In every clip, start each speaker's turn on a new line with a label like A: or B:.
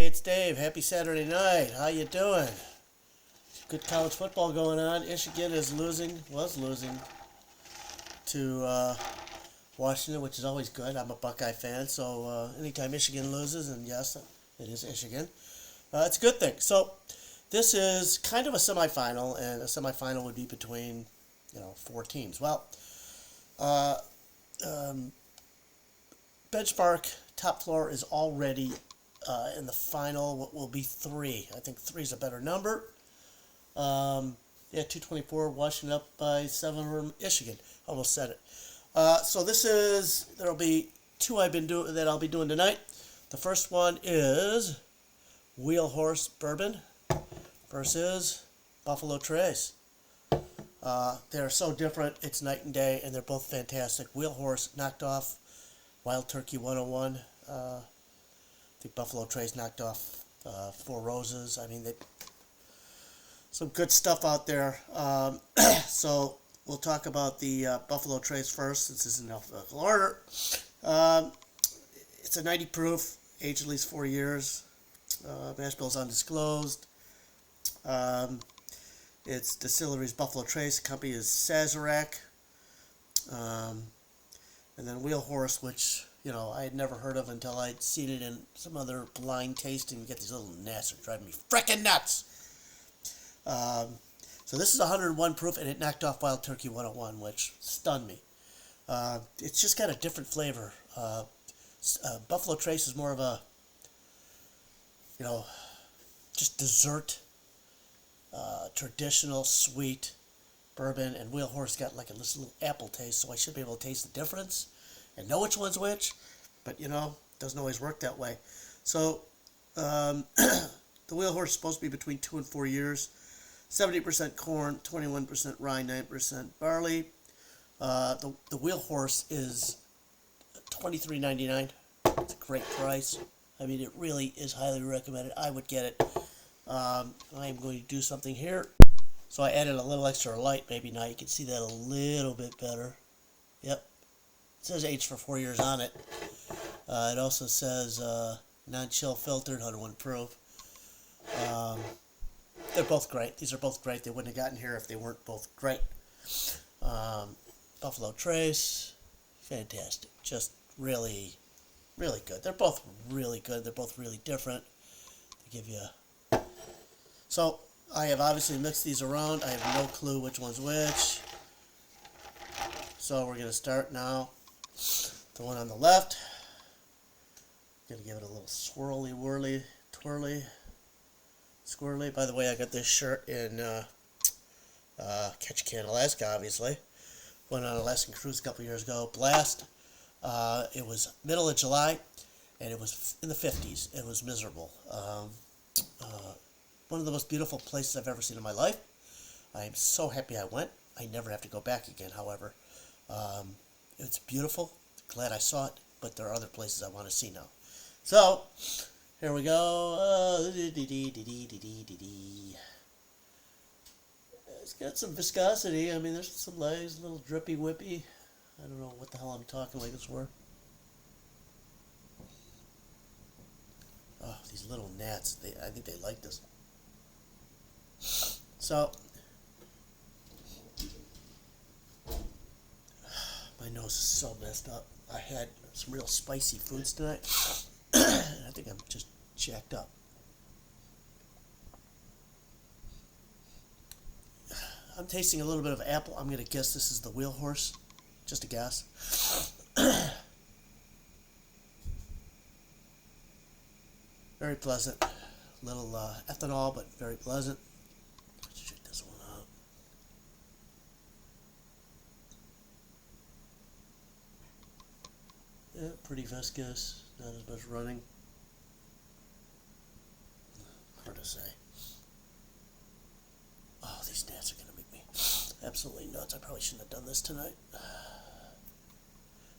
A: Hey, it's Dave. Happy Saturday night. How you doing? Good college football going on. Michigan was losing to Washington, which is always good. I'm a Buckeye fan, so anytime Michigan loses, and yes, it is Michigan, it's a good thing. So this is kind of a semifinal, and a semifinal would be between, four teams. Well, uh, um, benchmark top floor is already in the final. What will be three? I think three is a better number. 224. Washington up by 7 over Michigan. Almost said it. So there'll be two that I'll be doing tonight. The first one is Wheel Horse Bourbon versus Buffalo Trace. They're so different. It's night and day, and they're both fantastic. Wheel Horse knocked off Wild Turkey 101. I think Buffalo Trace knocked off Four Roses. I mean, some good stuff out there. So we'll talk about the Buffalo Trace first, since this is in alphabetical order. It's a 90 proof, aged at least 4 years. Mash bill's undisclosed. Its distillery's Buffalo Trace. Company is Sazerac. And then Wheel Horse, which I had never heard of until I'd seen it in some other blind tasting. You get these little gnats that drive me frickin' nuts. So this is 101 proof, and it knocked off Wild Turkey 101, which stunned me. It's just got a different flavor. Buffalo Trace is more of a, just dessert, traditional sweet bourbon, and Wheel Horse got like this little apple taste, so I should be able to taste the difference and know which one's which, but doesn't always work that way. So the Wheel Horse is supposed to be between 2 and 4 years. 70% corn, 21% rye, 9% barley. The Wheel Horse is $23.99. It's a great price. I mean, it really is highly recommended. I would get it. I am going to do something here. So I added a little extra light. Maybe now you can see that a little bit better. Yep. It says aged for 4 years on it. It also says non-chill filtered, 101 proof. They're both great. These are both great. They wouldn't have gotten here if they weren't both great. Buffalo Trace, fantastic. Just really, really good. They're both really good. They're both really different. They give you. So I have obviously mixed these around. I have no clue which one's which. So we're gonna start now. The one on the left. Gonna give it a little swirly, whirly, twirly. Squirrely. By the way, I got this shirt in Ketchikan, Alaska, obviously. Went on an Alaskan cruise a couple years ago. Blast. It was middle of July, and it was in the 50s. It was miserable. One of the most beautiful places I've ever seen in my life. I am so happy I went. I never have to go back again, however. It's beautiful. Glad I saw it, but there are other places I want to see now. So, here we go. It's got some viscosity. I mean, there's some legs, a little drippy whippy. I don't know what the hell I'm talking like this for. Oh, these little gnats. I think they like this. So, my nose is so messed up. I had some real spicy foods tonight. I think I'm just jacked up. I'm tasting a little bit of apple. I'm going to guess this is the Wheel Horse. Just a guess. Very pleasant. Little ethanol, but very pleasant. Let's check this one out. Yeah, pretty viscous. Not as much running. Hard to say. Oh, these gnats are going to make me absolutely nuts. I probably shouldn't have done this tonight.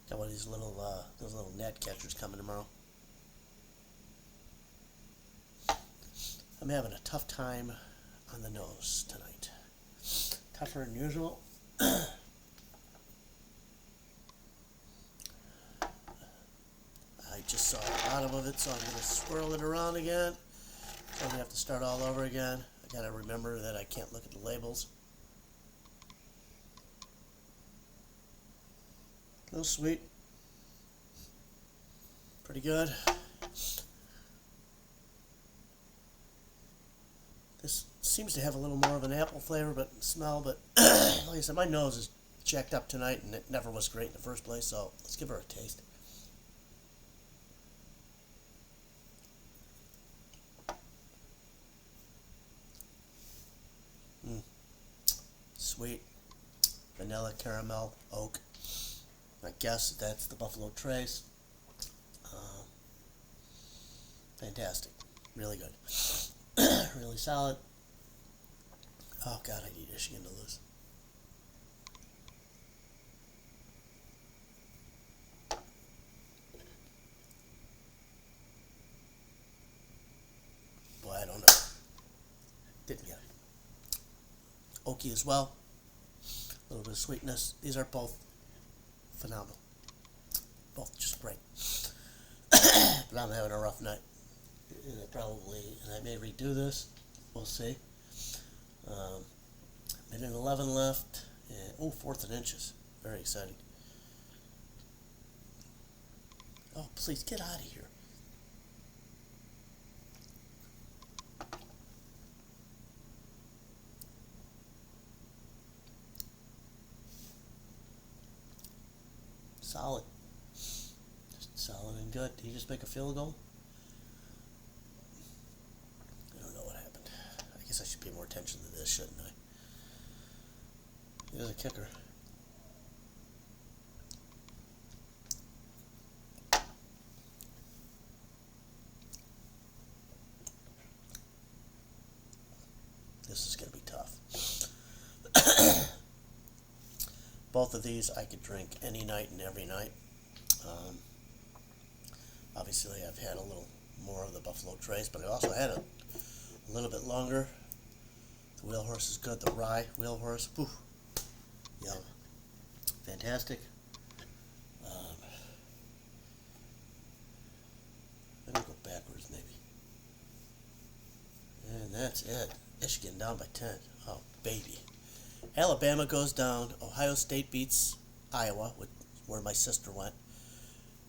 A: Got one of those little gnat catchers coming tomorrow. I'm having a tough time on the nose tonight. Tougher than usual. I just saw a lot bottom of it, so I'm going to swirl it around again. So I'm going to have to start all over again. I got to remember that I can't look at the labels. Oh, sweet. Pretty good. This seems to have a little more of an apple flavor, but smell. But like I said, my nose is jacked up tonight, and it never was great in the first place. So let's give her a taste. Sweet vanilla, caramel, oak. I guess that's the Buffalo Trace. Fantastic. Really good. Really solid. Oh, God, I need Michigan to lose. Boy, I don't know. Didn't get it. Oaky as well. A little bit of sweetness. These are both phenomenal. Both just great. But I'm having a rough night. And I may redo this. We'll see. Minute 11 left. And, fourth and inches. Very exciting. Oh, please get out of here. Solid. Just solid and good. Did he just make a field goal? I don't know what happened. I guess I should pay more attention to this, shouldn't I? Here's a kicker. This is going to be tough. Both of these I could drink any night and every night. Obviously, I've had a little more of the Buffalo Trace, but I also had a little bit longer. The Wheel Horse is good. The Rye Wheel Horse, whew, yum, fantastic. Let me go backwards, maybe. And that's it. Michigan down by 10. Oh, baby. Alabama goes down. Ohio State beats Iowa, where my sister went.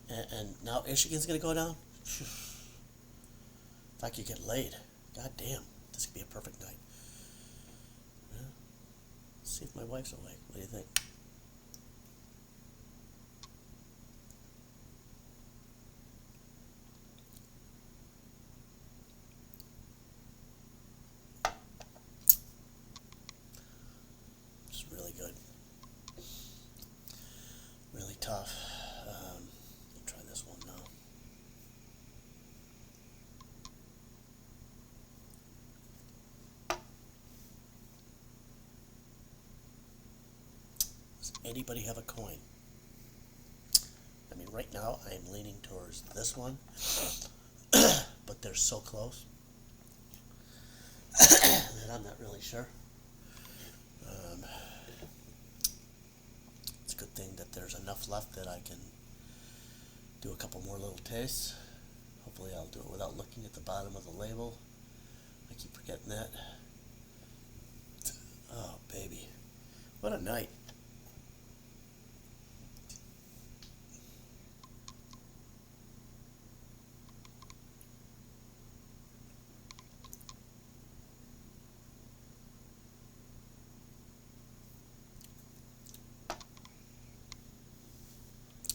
A: And now Michigan's going to go down? If I could get laid. God damn. This could be a perfect night. Yeah. Let's see if my wife's awake. What do you think? It's really good. Really tough. Try this one now. Does anybody have a coin? I mean, right now I'm leaning towards this one, but they're so close that I'm not really sure. It's a good thing that there's enough left that I can do a couple more little tastes. Hopefully I'll do it without looking at the bottom of the label. I keep forgetting that. Oh, baby. What a night.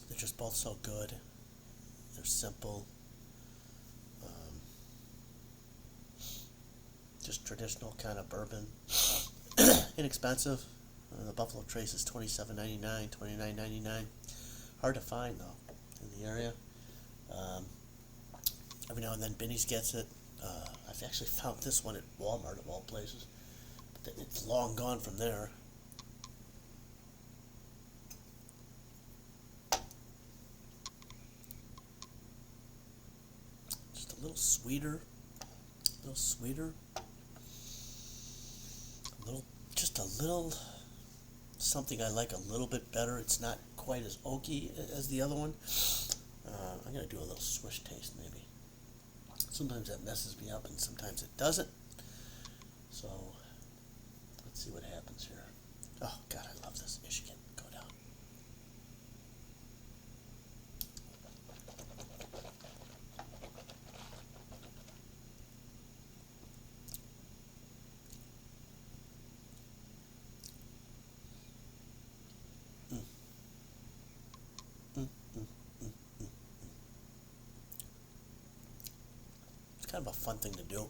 A: They're just both so good. They're simple. Just traditional kind of bourbon. Inexpensive. The Buffalo Trace is $27.99, $29.99. Hard to find though in the area. Every now and then Benny's gets it. I've actually found this one at Walmart of all places, but it's long gone from there. Just a little sweeter. Just a little something I like a little bit better. It's not quite as oaky as the other one. I'm going to do a little swish taste maybe. Sometimes that messes me up and sometimes it doesn't. So let's see what happens here. Oh, God, I love this. Michigan, go down. Mm. Mm, mm, mm, mm. It's kind of a fun thing to do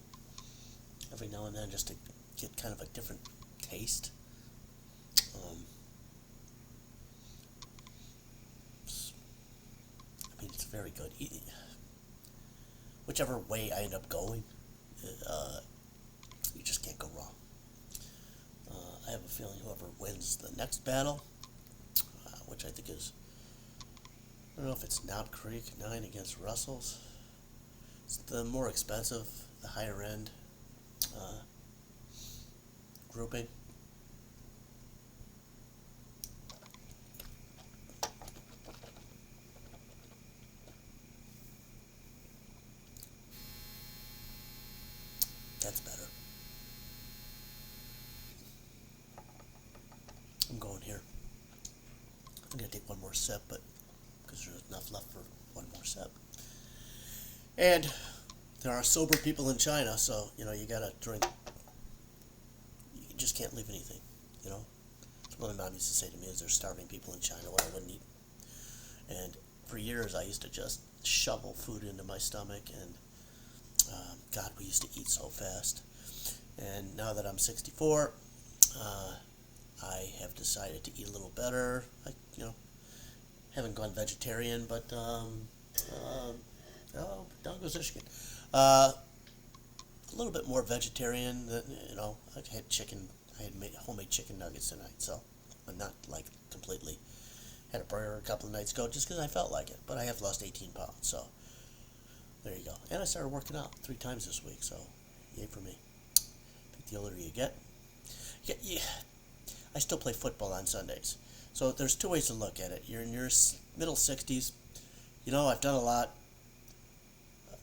A: every now and then, just to get kind of a different taste. I mean, it's very good. Whichever way I end up going, you just can't go wrong. I have a feeling whoever wins the next battle, which I think is, I don't know if it's Knob Creek 9 against Russell's. It's the more expensive, the higher end grouping. That's better. I'm going here. I'm going to take one more sip, but because there's enough left for one more sip. And there are sober people in China, so, you got to drink. You just can't leave anything, That's what my mom used to say to me, is there's starving people in China, what I wouldn't eat. And for years, I used to just shovel food into my stomach, and God, we used to eat so fast. And now that I'm 64, I have decided to eat a little better. I, haven't gone vegetarian, but down goes Michigan. A little bit more vegetarian. Than, I had chicken. I had made homemade chicken nuggets tonight, so I'm not like completely. Had a burger a couple of nights ago just because I felt like it, but I have lost 18 pounds, so there you go. And I started working out 3 times this week, so yay for me. I think the older you get, yeah. I still play football on Sundays. So there's 2 ways to look at it. You're in your middle 60s. I've done a lot.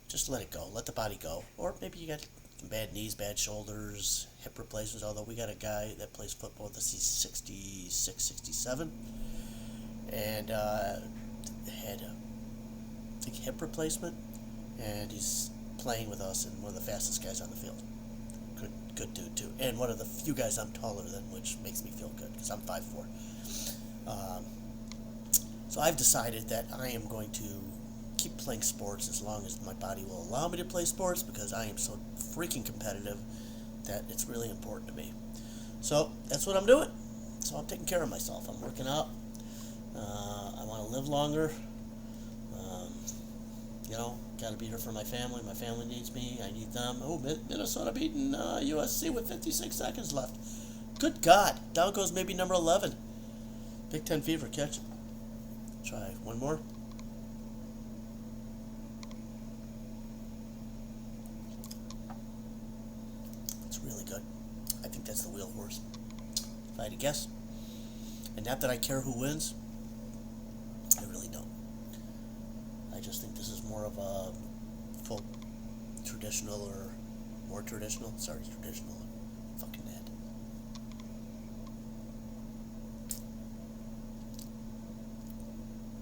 A: Just let it go. Let the body go. Or maybe you got bad knees, bad shoulders, hip replacements. Although we got a guy that plays football that's he's 66, 67. And had a big hip replacement. And he's playing with us and one of the fastest guys on the field. Good dude too, and one of the few guys I'm taller than, which makes me feel good because I'm 5'4". So I've decided that I am going to keep playing sports as long as my body will allow me to play sports, because I am so freaking competitive that it's really important to me. So that's what I'm doing. So I'm taking care of myself. I'm working out. I want to live longer. Got to be here for my family. My family needs me. I need them. Oh, Minnesota beating USC with 56 seconds left. Good God. Down goes maybe number 11. Big Ten fever catch. Try one more. It's really good. I think that's the wheel horse, if I had to guess. And not that I care who wins. I really don't. I just think this is more of a full traditional, or more traditional. Sorry, traditional. Fucking Ned.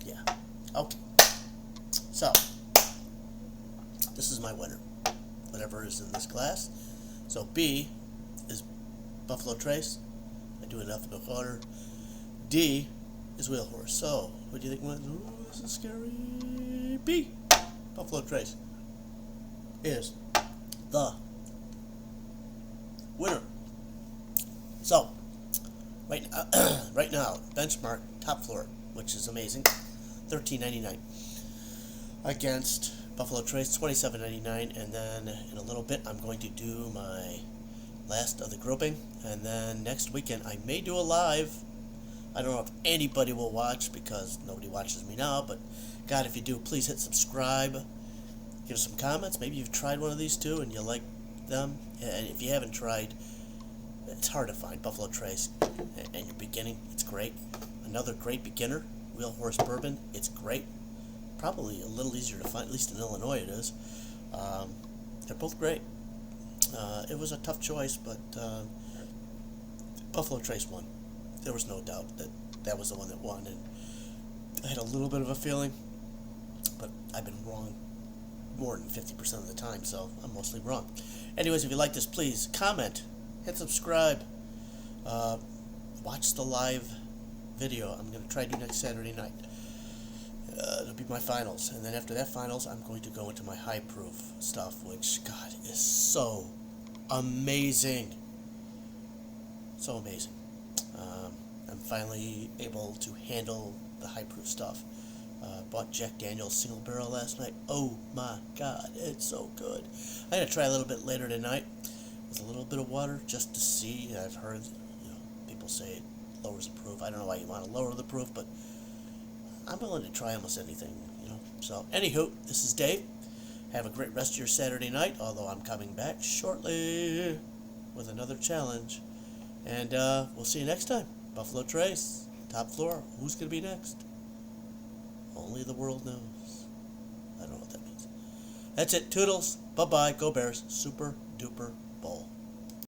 A: Yeah. Okay. So, this is my winner. Whatever is in this glass. So B is Buffalo Trace. I do enough in the water. D is Wheel Horse. So, what do you think wins? Ooh, this is scary. B, Buffalo Trace, is the winner. So, right now, benchmark top floor, which is amazing, $13.99 against Buffalo Trace, $27.99, and then in a little bit I'm going to do my last of the grouping, and then next weekend I may do a live. I don't know if anybody will watch because nobody watches me now, but God, if you do, please hit subscribe. Give some comments. Maybe you've tried one of these too and you like them. And if you haven't tried, it's hard to find Buffalo Trace. And you're beginning, it's great. Another great beginner, Wheel Horse Bourbon, it's great. probably a little easier to find, at least in Illinois it is. They're both great. It was a tough choice, but Buffalo Trace won. There was no doubt that that was the one that won, and I had a little bit of a feeling, but I've been wrong more than 50% of the time, so I'm mostly wrong. Anyways, if you like this, please comment, hit subscribe, watch the live video. I'm going to try to do next Saturday night. It'll be my finals, and then after that finals, I'm going to go into my high proof stuff, which, God, is so amazing. So amazing. I'm finally able to handle the high proof stuff. Bought Jack Daniel's single barrel last night. Oh my God, it's so good. I'm gonna try a little bit later tonight with a little bit of water just to see. I've heard, people say it lowers the proof. I don't know why you want to lower the proof, but I'm willing to try almost anything, So, anywho, this is Dave. Have a great rest of your Saturday night, although I'm coming back shortly with another challenge. And we'll see you next time. Buffalo Trace, top floor. Who's going to be next? Only the world knows. I don't know what that means. That's it. Toodles. Bye-bye. Go Bears. Super duper